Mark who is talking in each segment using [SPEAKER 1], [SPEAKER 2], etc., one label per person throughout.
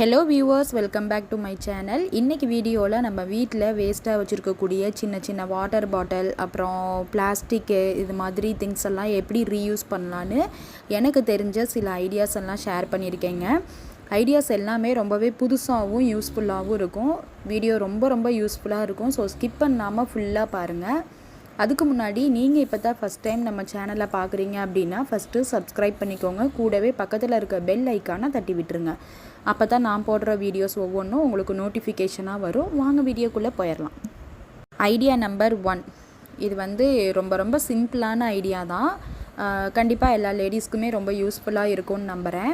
[SPEAKER 1] Hello viewers, welcome back to my channel. இன்றைக்கி வீடியோவில் நம்ம வீட்டில் வேஸ்ட்டாக வச்சுருக்கக்கூடிய சின்ன சின்ன வாட்டர் பாட்டில், அப்புறம் பிளாஸ்டிக்கு, இது மாதிரி திங்ஸ் எல்லாம் எப்படி ரீயூஸ் பண்ணலான்னு எனக்கு தெரிஞ்ச சில ஐடியாஸ் எல்லாம் ஷேர் பண்ணியிருக்கேங்க. ஐடியாஸ் எல்லாமே ரொம்பவே புதுசாகவும் யூஸ்ஃபுல்லாகவும் இருக்கும். வீடியோ ரொம்ப யூஸ்ஃபுல்லாக இருக்கும். ஸோ ஸ்கிப் பண்ணாமல் ஃபுல்லாக பாருங்கள். அதுக்கு முன்னாடி நீங்கள் இப்போ தான் ஃபஸ்ட் டைம் நம்ம சேனலை பார்க்குறீங்க அப்படின்னா ஃபஸ்ட்டு சப்ஸ்கிரைப் பண்ணிக்கோங்க. கூடவே பக்கத்தில் இருக்க பெல் ஐக்கானை தட்டி விட்டுருங்க. அப்போ தான் நான் போடுற வீடியோஸ் ஒவ்வொன்றும் உங்களுக்கு நோட்டிஃபிகேஷனாக வரும். வாங்க வீடியோக்குள்ளே போயிடலாம். Idea number 1. இது ரொம்ப சிம்பிளான ஐடியா தான். கண்டிப்பாக எல்லா லேடிஸ்க்குமே ரொம்ப யூஸ்ஃபுல்லாக இருக்கும்னு நம்புகிறேன்.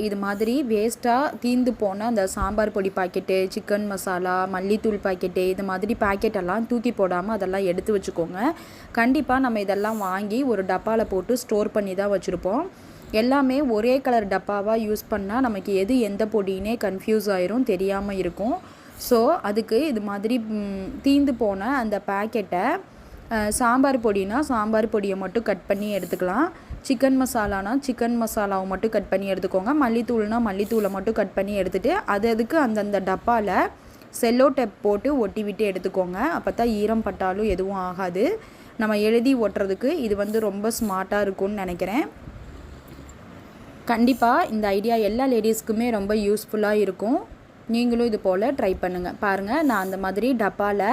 [SPEAKER 1] இது மாதிரி வேஸ்ட்டாக தீர்ந்து போன அந்த சாம்பார் பொடி பாக்கெட்டு, சிக்கன் மசாலா, மல்லித்தூள் பாக்கெட்டு, இது மாதிரி பாக்கெட்டெல்லாம் தூக்கி போடாமல் அதெல்லாம் எடுத்து வச்சுக்கோங்க. கண்டிப்பாக நம்ம இதெல்லாம் வாங்கி ஒரு டப்பாவில் போட்டு ஸ்டோர் பண்ணி தான் வச்சுருப்போம். எல்லாமே ஒரே கலர் டப்பாவாக யூஸ் பண்ணால் நமக்கு எந்த பொடினே கன்ஃபியூஸ் ஆயிரும், தெரியாமல் இருக்கும். ஸோ அதுக்கு இது மாதிரி தீர்ந்து போன அந்த பேக்கெட்டை சாம்பார் பொடினா சாம்பார் பொடியை மட்டும் கட் பண்ணி எடுத்துக்கலாம். சிக்கன் மசாலானா சிக்கன் மசாலாவை மட்டும் கட் பண்ணி எடுத்துக்கோங்க. மல்லித்தூள்னா மல்லித்தூளை மட்டும் கட் பண்ணி எடுத்துகிட்டு அதுக்கு அந்தந்த டப்பாவில் செல்லோ டேப் போட்டு ஒட்டி விட்டு எடுத்துக்கோங்க. அப்போ தான் ஈரம் பட்டாலும் எதுவும் ஆகாது. நம்ம எழுதி ஒட்டுறதுக்கு இது ரொம்ப ஸ்மார்ட்டாக இருக்கும்னு நினைக்கிறேன். கண்டிப்பாக இந்த ஐடியா எல்லா லேடிஸ்க்குமே ரொம்ப யூஸ்ஃபுல்லாக இருக்கும். நீங்களும் இது போல் ட்ரை பண்ணுங்கள். பாருங்கள், நான் அந்த மாதிரி டப்பாவில்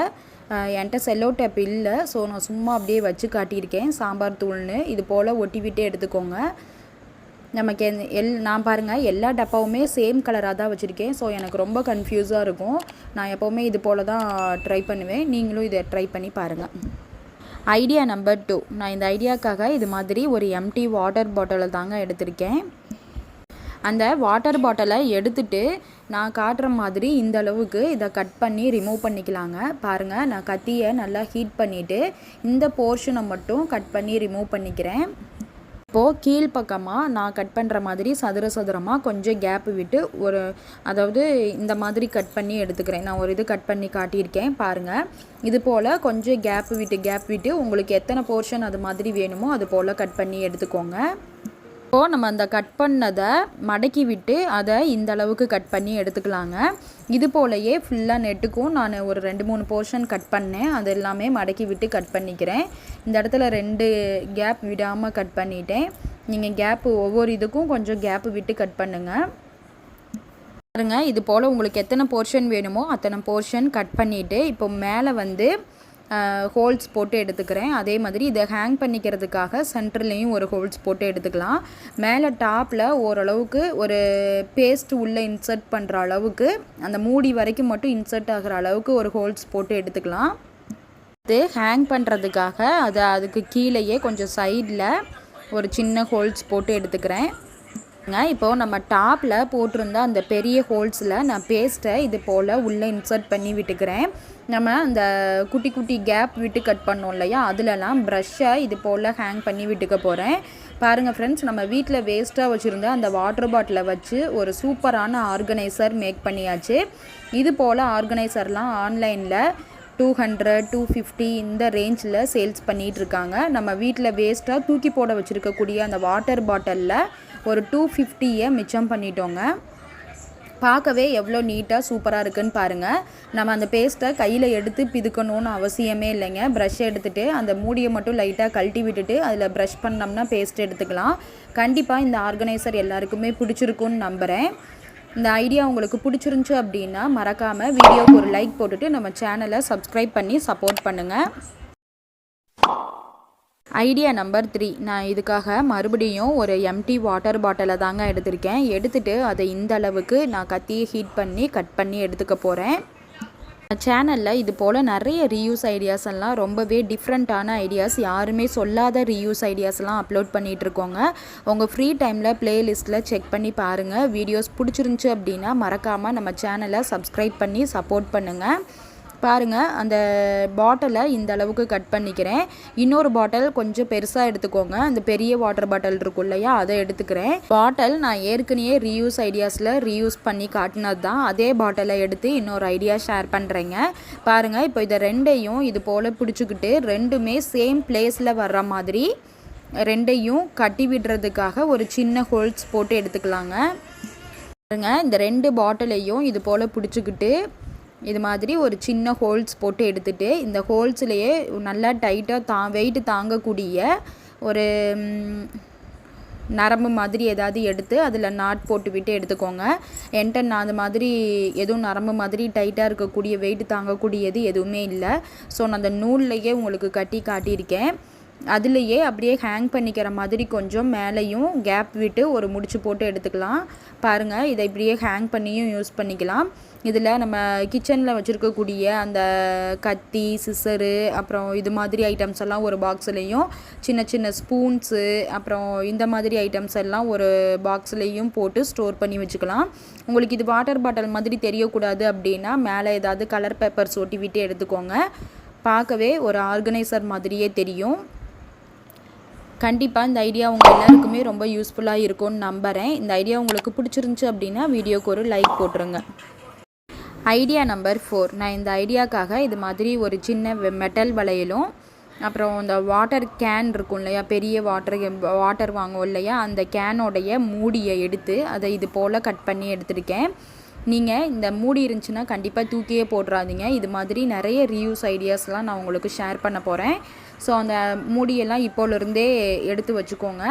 [SPEAKER 1] என்கிட்ட செல்லோ டேப் இல்லை. ஸோ நான் சும்மா அப்படியே வச்சு காட்டியிருக்கேன். சாம்பார் தூள்னு இது போல் ஒட்டி விட்டு எடுத்துக்கோங்க. நமக்கு நான் பாருங்கள் எல்லா டப்பாவுமே சேம் கலராக தான் வச்சுருக்கேன். ஸோ எனக்கு ரொம்ப கன்ஃபியூஸாக இருக்கும். நான் எப்போவுமே இது போல் தான் ட்ரை பண்ணுவேன். நீங்களும் இதை ட்ரை பண்ணி பாருங்கள். Idea number 2. நான் இந்த ஐடியாக்காக இது மாதிரி ஒரு எம்டி வாட்டர் பாட்டிலை தாங்க எடுத்திருக்கேன். அந்த வாட்டர் பாட்டிலை எடுத்துகிட்டு நான் காட்டுற மாதிரி இந்த அளவுக்கு இதை கட் பண்ணி ரிமூவ் பண்ணிக்கலாங்க. பாருங்கள், நான் கத்தியை நல்லா ஹீட் பண்ணிவிட்டு இந்த போர்ஷனை மட்டும் கட் பண்ணி ரிமூவ் பண்ணிக்கிறேன். இப்போது கீழ்ப்பக்கமாக நான் கட் பண்ணுற மாதிரி சதுரமாக கொஞ்சம் கேப்பு விட்டு அதாவது இந்த மாதிரி கட் பண்ணி எடுத்துக்கிறேன். நான் ஒரு இது கட் பண்ணி காட்டியிருக்கேன் பாருங்கள். இது போல் கொஞ்சம் கேப் விட்டு உங்களுக்கு எத்தனை போர்ஷன் அது மாதிரி வேணுமோ அது போல் கட் பண்ணி எடுத்துக்கோங்க. இப்போது நம்ம அந்த கட் பண்ணதை மடக்கி விட்டு அதை இந்த அளவுக்கு கட் பண்ணி எடுத்துக்கலாங்க. இது போலயே ஃபுல்லாக நெட்டுக்கும் நான் ஒரு 2-3 போர்ஷன் கட் பண்ணேன். அது எல்லாமே மடக்கி விட்டு கட் பண்ணிக்கிறேன். இந்த இடத்துல 2 கேப் விடாமல் கட் பண்ணிட்டேன். நீங்கள் கேப்பு ஒவ்வொரு இதுக்கும் கொஞ்சம் கேப்பு விட்டு கட் பண்ணுங்கள். பாருங்க, இது போல் உங்களுக்கு எத்தனை போர்ஷன் வேணுமோ அத்தனை போர்ஷன் கட் பண்ணிவிட்டு இப்போ மேலே ஹோல்ஸ் போட்டு எடுத்துக்கிறேன். அதே மாதிரி இதை ஹேங் பண்ணிக்கிறதுக்காக சென்டர்லேயும் ஒரு ஹோல்ஸ் போட்டு எடுத்துக்கலாம். மேலே டாப்பில் ஓரளவுக்கு ஒரு பேஸ்ட் உள்ளே இன்சர்ட் பண்ணுற அளவுக்கு அந்த மூடி வரைக்கும் மட்டும் இன்சர்ட் ஆகிற அளவுக்கு ஒரு ஹோல்ஸ் போட்டு எடுத்துக்கலாம். இது ஹேங் பண்ணுறதுக்காக அதுக்கு கீழேயே கொஞ்சம் சைடில் ஒரு சின்ன ஹோல்ஸ் போட்டு எடுத்துக்கிறேன். இப்போது நம்ம டாப்பில் போட்டிருந்த அந்த பெரிய ஹோல்ஸில் நான் பேஸ்ட்டை இது போல் உள்ளே இன்சர்ட் பண்ணி விட்டுக்கிறேன். நம்ம அந்த குட்டி கேப் விட்டு கட் பண்ணோம் இல்லையா, அதிலலாம் ப்ரஷ்ஷை இது போல் ஹேங் பண்ணி விட்டுக்க போகிறேன். பாருங்கள் ஃப்ரெண்ட்ஸ், நம்ம வீட்டில் வேஸ்ட்டாக வச்சுருந்த அந்த வாட்டர் பாட்டிலை வச்சு ஒரு சூப்பரான ஆர்கனைசர் மேக் பண்ணியாச்சு. இது போல் ஆர்கனைசர்லாம் ஆன்லைனில் 200, 250 இந்த ரேஞ்சில் சேல்ஸ் பண்ணிகிட்ருக்காங்க. நம்ம வீட்டில் வேஸ்ட்டாக தூக்கி போட வச்சுருக்கக்கூடிய அந்த வாட்டர் பாட்டிலில் ஒரு 250 மிச்சம் பண்ணிட்டோங்க. பார்க்கவே எவ்வளோ நீட்டாக சூப்பராக இருக்குன்னு பாருங்கள். நம்ம அந்த பேஸ்ட்டை கையில் எடுத்து பிதுக்கணும்னு அவசியமே இல்லைங்க. ப்ரஷ் எடுத்துகிட்டு அந்த மூடியை மட்டும் லைட்டாக கழட்டி விட்டுட்டு அதில் ப்ரஷ் பண்ணோம்னா பேஸ்ட் எடுத்துக்கலாம். கண்டிப்பாக இந்த ஆர்கனைசர் எல்லாருக்குமே பிடிச்சிருக்குன்னு நம்புகிறேன். இந்த ஐடியா உங்களுக்கு பிடிச்சிருந்துச்சு அப்படின்னா மறக்காமல் வீடியோவுக்கு ஒரு லைக் போட்டுட்டு நம்ம சேனலை சப்ஸ்கிரைப் பண்ணி சப்போர்ட் பண்ணுங்கள். Idea number 3. நான் இதுக்காக மறுபடியும் ஒரு எம்டி வாட்டர் பாட்டிலை தாங்க எடுத்திருக்கேன். எடுத்துகிட்டு அதை இந்த அளவுக்கு நான் கத்தியை ஹீட் பண்ணி கட் பண்ணி எடுத்துக்க போகிறேன். சேனலில் இது போல் நிறைய ரீயூஸ் ஐடியாஸ் எல்லாம் ரொம்பவே டிஃப்ரெண்ட்டான ஐடியாஸ், யாருமே சொல்லாத ரீயூஸ் ஐடியாஸ்லாம் அப்லோட் பண்ணிகிட்ருக்கோங்க. உங்கள் ஃப்ரீ டைமில் ப்ளேலிஸ்ட்டில் செக் பண்ணி பாருங்கள். வீடியோஸ் பிடிச்சிருந்துச்சி அப்படின்னா மறக்காமல் நம்ம சேனலை சப்ஸ்கிரைப் பண்ணி சப்போர்ட் பண்ணுங்கள். பாருங்கள், அந்த பாட்டிலை இந்த அளவுக்கு கட் பண்ணிக்கிறேன். இன்னொரு பாட்டில் கொஞ்சம் பெருசாக எடுத்துக்கோங்க. அந்த பெரிய வாட்டர் பாட்டில் இருக்கும் இல்லையா, அதை எடுத்துக்கிறேன். பாட்டில் நான் ஏற்கனவே ரீயூஸ் ஐடியாஸில் ரீயூஸ் பண்ணி காட்டினது தான். அதே பாட்டிலை எடுத்து இன்னொரு ஐடியா ஷேர் பண்ணுறேங்க. பாருங்கள், இப்போ இதை ரெண்டையும் இது போல் பிடிச்சிக்கிட்டு ரெண்டுமே சேம் பிளேஸில் வர்ற மாதிரி ரெண்டையும் கட்டி விடுறதுக்காக ஒரு சின்ன ஹோல்ஸ் போட்டு எடுத்துக்கலாங்க. இந்த 2 பாட்டிலையும் இது போல் பிடிச்சிக்கிட்டு இது மாதிரி ஒரு சின்ன ஹோல்ஸ் போட்டு எடுத்துகிட்டு இந்த ஹோல்ஸ்லேயே நல்லா டைட்டாக வெயிட்டு தாங்கக்கூடிய ஒரு நரம்பு மாதிரி ஏதாவது எடுத்து அதில் நாட் போட்டு விட்டு எடுத்துக்கோங்க. என்கிட்ட நான் அது மாதிரி எதுவும் நரம்பு மாதிரி டைட்டாக இருக்கக்கூடிய வெயிட்டு தாங்கக்கூடியது எதுவுமே இல்லை. ஸோ நான் அந்த நூல்லையே உங்களுக்கு கட்டி காட்டியிருக்கேன். அதுலேயே அப்படியே ஹேங் பண்ணிக்கிற மாதிரி கொஞ்சம் மேலேயும் கேப் விட்டு ஒரு முடிச்சு போட்டு எடுத்துக்கலாம். பாருங்கள், இதை இப்படியே ஹேங் பண்ணியும் யூஸ் பண்ணிக்கலாம். இதில் நம்ம கிச்சனில் வச்சுருக்கக்கூடிய அந்த கத்தி, சிசரு, அப்புறம் இது மாதிரி ஐட்டம்ஸ் எல்லாம் ஒரு பாக்ஸ்லேயும், சின்ன சின்ன ஸ்பூன்ஸு, அப்புறம் இந்த மாதிரி ஐட்டம்ஸ் எல்லாம் ஒரு பாக்ஸ்லேயும் போட்டு ஸ்டோர் பண்ணி வச்சுக்கலாம். உங்களுக்கு இது வாட்டர் பாட்டில் மாதிரி தெரியக்கூடாது அப்படின்னா மேலே ஏதாவது கலர் பேப்பர்ஸ் ஒட்டி விட்டு எடுத்துக்கோங்க. பார்க்கவே ஒரு ஆர்கனைசர் மாதிரியே தெரியும். கண்டிப்பாக இந்த ஐடியா உங்கள் எல்லாருக்குமே ரொம்ப யூஸ்ஃபுல்லாக இருக்கும்னு நம்புகிறேன். இந்த ஐடியா உங்களுக்கு பிடிச்சிருந்துச்சி அப்படின்னா வீடியோக்கு ஒரு லைக் போட்டுருங்க. Idea number 4. நான் இந்த ஐடியாக்காக இது மாதிரி ஒரு சின்ன மெட்டல் வளையலும், அப்புறம் இந்த வாட்டர் கேன் இருக்கும் இல்லையா, பெரிய வாட்டர் வாங்குவோம் இல்லையா, அந்த கேனோடைய மூடியை எடுத்து அதை இது போல் கட் பண்ணி எடுத்துருக்கேன். நீங்கள் இந்த மூடி இருந்துச்சுன்னா கண்டிப்பாக தூக்கியே போட்டுறாதீங்க. இது மாதிரி நிறைய ரீயூஸ் ஐடியாஸ்லாம் நான் உங்களுக்கு ஷேர் பண்ண போகிறேன். ஸோ அந்த மூடியெல்லாம் இப்போலேருந்தே எடுத்து வச்சுக்கோங்க.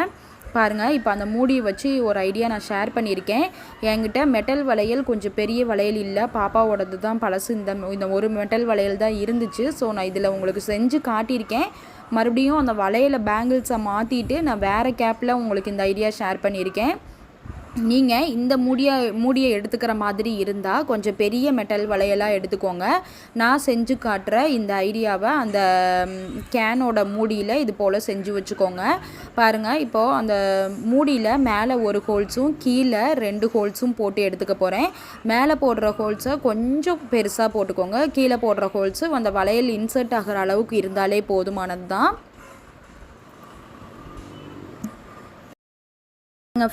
[SPEAKER 1] பாருங்கள், இப்போ அந்த மூடியை வச்சு ஒரு ஐடியா நான் ஷேர் பண்ணியிருக்கேன். என்கிட்ட மெட்டல் வளையல் கொஞ்சம் பெரிய வளையல் இல்லை, பாப்பாவோடது தான் பழசு. இந்த ஒரு மெட்டல் வளையல் தான் இருந்துச்சு. ஸோ நான் இதில் உங்களுக்கு செஞ்சு காட்டியிருக்கேன். மறுபடியும் அந்த வளையலை பேங்கிள்ஸை மாற்றிட்டு நான் வேறு கேப்பில் உங்களுக்கு இந்த ஐடியா ஷேர் பண்ணியிருக்கேன். நீங்கள் இந்த மூடியை எடுத்துக்கிற மாதிரி இருந்தால் கொஞ்சம் பெரிய மெட்டல் வளையலாக எடுத்துக்கோங்க. நான் செஞ்சு காட்டுற இந்த ஐடியாவை அந்த கேனோட மூடியில் இது போல் செஞ்சு வச்சுக்கோங்க. பாருங்கள், இப்போது அந்த மூடியில் மேலே ஒரு ஹோல்ஸும் கீழே 2 ஹோல்ஸும் போட்டு எடுத்துக்க போகிறேன். மேலே போடுற ஹோல்ஸை கொஞ்சம் பெருசாக போட்டுக்கோங்க. கீழே போடுற ஹோல்ஸு அந்த வளையல் இன்சர்ட் ஆகிற அளவுக்கு இருந்தாலே போதுமானது தான்.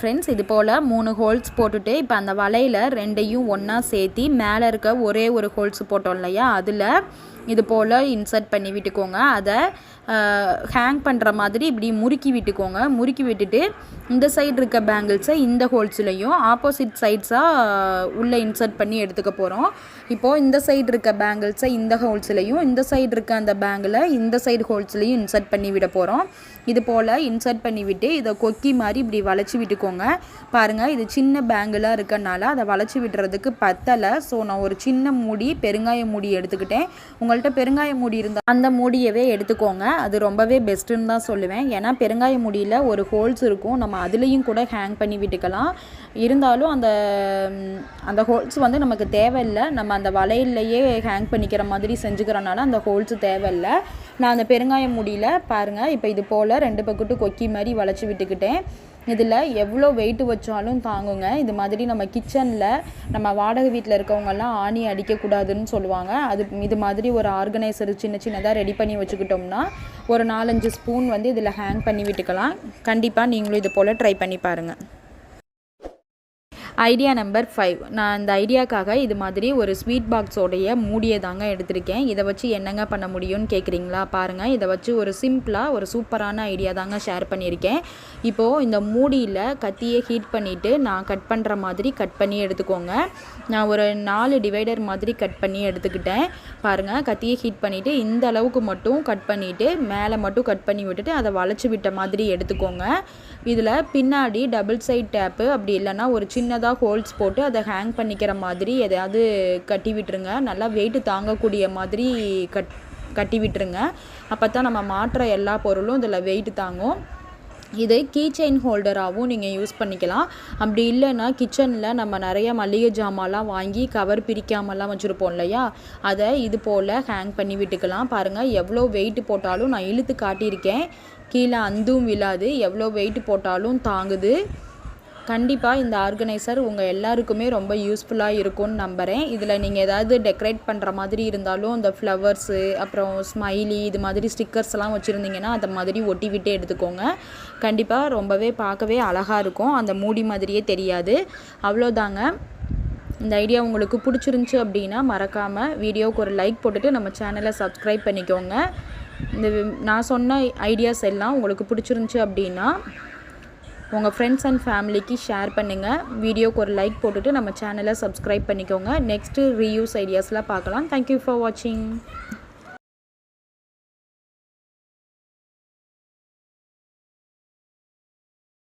[SPEAKER 1] ஃப்ரெண்ட்ஸ், இது போல் 3 ஹோல்ஸ் போட்டுட்டு இப்போ அந்த வலையில் 2ஐயும் ஒன்றா சேர்த்தி மேலே இருக்க ஒரே ஒரு ஹோல்ஸ் போட்டோம் இல்லையா, அதில் இது போல் இன்சர்ட் பண்ணி விட்டுக்கோங்க. அதை ஹேங் பண்ணுற மாதிரி இப்படி முறுக்கி விட்டுக்கோங்க. முறுக்கி விட்டுட்டு இந்த சைடு இருக்க பேங்கிள்ஸை இந்த ஹோல்ஸ்லையும் ஆப்போசிட் சைட்ஸாக உள்ளே இன்சர்ட் பண்ணி எடுத்துக்க போகிறோம். இப்போது இந்த சைடு இருக்க பேங்கிள்ஸை இந்த ஹோல்ஸ்லையும், இந்த சைடு இருக்க அந்த பேங்கிளை இந்த சைடு ஹோல்ஸ்லையும் இன்சர்ட் பண்ணி விட போகிறோம். இது போல் இன்சர்ட் பண்ணி விட்டு இதை கொக்கி மாதிரி இப்படி வளைச்சி விட்டுக்கோங்க. பாருங்கள், இது சின்ன பேங்கிளாக இருக்கனால அதை வளைச்சி விடுறதுக்கு பத்தலை. ஸோ நான் ஒரு சின்ன மூடி, பெருங்காய மூடி எடுத்துக்கிட்டேன். உங்கள்கிட்ட பெருங்காய மூடி இருந்தால் அந்த மூடியவே எடுத்துக்கோங்க. அது ரொம்பவே பெஸ்ட்டுன்னு தான் சொல்லுவேன். ஏன்னா பெருங்காய மூடியில் ஒரு ஹோல்ஸ் இருக்கும், நம்ம அதுலேயும் கூட ஹேங் பண்ணி விட்டுக்கலாம். இருந்தாலும் அந்த ஹோல்ஸ் நமக்கு தேவையில்லை. நம்ம அந்த வளையல்லையே ஹேங் பண்ணிக்கிற மாதிரி செஞ்சுக்கிறனால அந்த ஹோல்ஸ் தேவையில்லை. நான் அந்த பெருங்காய மூடியில் பாருங்கள், இப்போ இது போல் 2 பக்கெட்டு கொக்கி மாதிரி வளைச்சி விட்டுக்கிட்டேன். இதில் எவ்வளோ வெயிட்டு வச்சாலும் தாங்குங்க. இது மாதிரி நம்ம கிச்சனில் நம்ம வாடகை வீட்டில் இருக்கவங்கெல்லாம் ஆணி அடிக்கக்கூடாதுன்னு சொல்லுவாங்க. இது மாதிரி ஒரு ஆர்கனைசர் சின்னதாக ரெடி பண்ணி வச்சுக்கிட்டோம்னா ஒரு 4-5 ஸ்பூன் இதில் ஹேங் பண்ணி விட்டுக்கலாம். கண்டிப்பாக நீங்களும் இது போல் ட்ரை பண்ணி பாருங்கள். Idea number 5. நான் இந்த ஐடியாக்காக இது மாதிரி ஒரு ஸ்வீட் பாக்ஸோடைய மூடியை தாங்க எடுத்திருக்கேன். இதை வச்சு என்னங்க பண்ண முடியும்னு கேட்குறீங்களா? பாருங்கள், இதை வச்சு ஒரு சிம்பிளாக ஒரு சூப்பரான ஐடியா தாங்க ஷேர் பண்ணியிருக்கேன். இப்போது இந்த மூடியில் கத்தியை ஹீட் பண்ணிவிட்டு நான் கட் பண்ணுற மாதிரி கட் பண்ணி எடுத்துக்கோங்க. நான் ஒரு 4 டிவைடர் மாதிரி கட் பண்ணி எடுத்துக்கிட்டேன். பாருங்கள், கத்தியை ஹீட் பண்ணிவிட்டு இந்த அளவுக்கு மட்டும் கட் பண்ணிவிட்டு மேலே மட்டும் கட் பண்ணி விட்டுட்டு அதை வளைச்சி விட்ட மாதிரி எடுத்துக்கோங்க. இதில் பின்னாடி டபுள் சைட் டேப்பு, அப்படி இல்லைன்னா ஒரு சின்னதாக ஹோல்ஸ் போட்டு அதை ஹேங் பண்ணிக்கிற மாதிரி எதையாவது கட்டி விட்டுருங்க. நல்லா வெயிட்டு தாங்கக்கூடிய மாதிரி கட்டி விட்டுருங்க. அப்போ தான் நம்ம மாட்டுற எல்லா பொருளும் இதில் வெயிட்டு தாங்கும். இதை கீ செயின் ஹோல்டராகவும் நீங்கள் யூஸ் பண்ணிக்கலாம். அப்படி இல்லைன்னா கிச்சனில் நம்ம நிறைய மளிகை ஜாமான்லாம் வாங்கி கவர் பிரிக்காமலாம் வச்சுருப்போம் இல்லையா, அதை இது போல் ஹேங் பண்ணி விட்டுக்கலாம். பாருங்கள், எவ்வளோ வெயிட்டு போட்டாலும் நான் இழுத்து காட்டியிருக்கேன். கீழே அந்தும் விழாது, எவ்வளோ வெயிட்டு போட்டாலும் தாங்குது. கண்டிப்பாக இந்த ஆர்கனைசர் உங்கள் எல்லாருக்குமே ரொம்ப யூஸ்ஃபுல்லாக இருக்கும்னு நம்புகிறேன். இதில் நீங்கள் ஏதாவது டெக்கரேட் பண்ணுற மாதிரி இருந்தாலும் இந்த ஃப்ளவர்ஸு, அப்புறம் ஸ்மைலி, இது மாதிரி ஸ்டிக்கர்ஸ்லாம் வச்சுருந்தீங்கன்னா அதை மாதிரி ஒட்டி விட்டு எடுத்துக்கோங்க. கண்டிப்பாக ரொம்பவே பார்க்கவே அழகாக இருக்கும், அந்த மூடி மாதிரியே தெரியாது. அவ்வளோதாங்க. இந்த ஐடியா உங்களுக்கு பிடிச்சிருந்துச்சி அப்படின்னா மறக்காமல் வீடியோவுக்கு ஒரு லைக் போட்டுட்டு நம்ம சேனலை சப்ஸ்கிரைப் பண்ணிக்கோங்க. நான் சொன்ன ஐடியாஸ் எல்லாம் உங்களுக்கு பிடிச்சிருந்துச்சி அப்படின்னா உங்கள் ஃப்ரெண்ட்ஸ் அண்ட் ஃபேமிலிக்கு ஷேர் பண்ணுங்கள். வீடியோக்கு ஒரு லைக் போட்டுட்டு நம்ம சேனலை சப்ஸ்கிரைப் பண்ணிக்கோங்க. நெக்ஸ்ட்டு ரீயூஸ் ஐடியாஸ்லாம் பார்க்கலாம். தேங்க்யூ ஃபார் வாட்சிங்.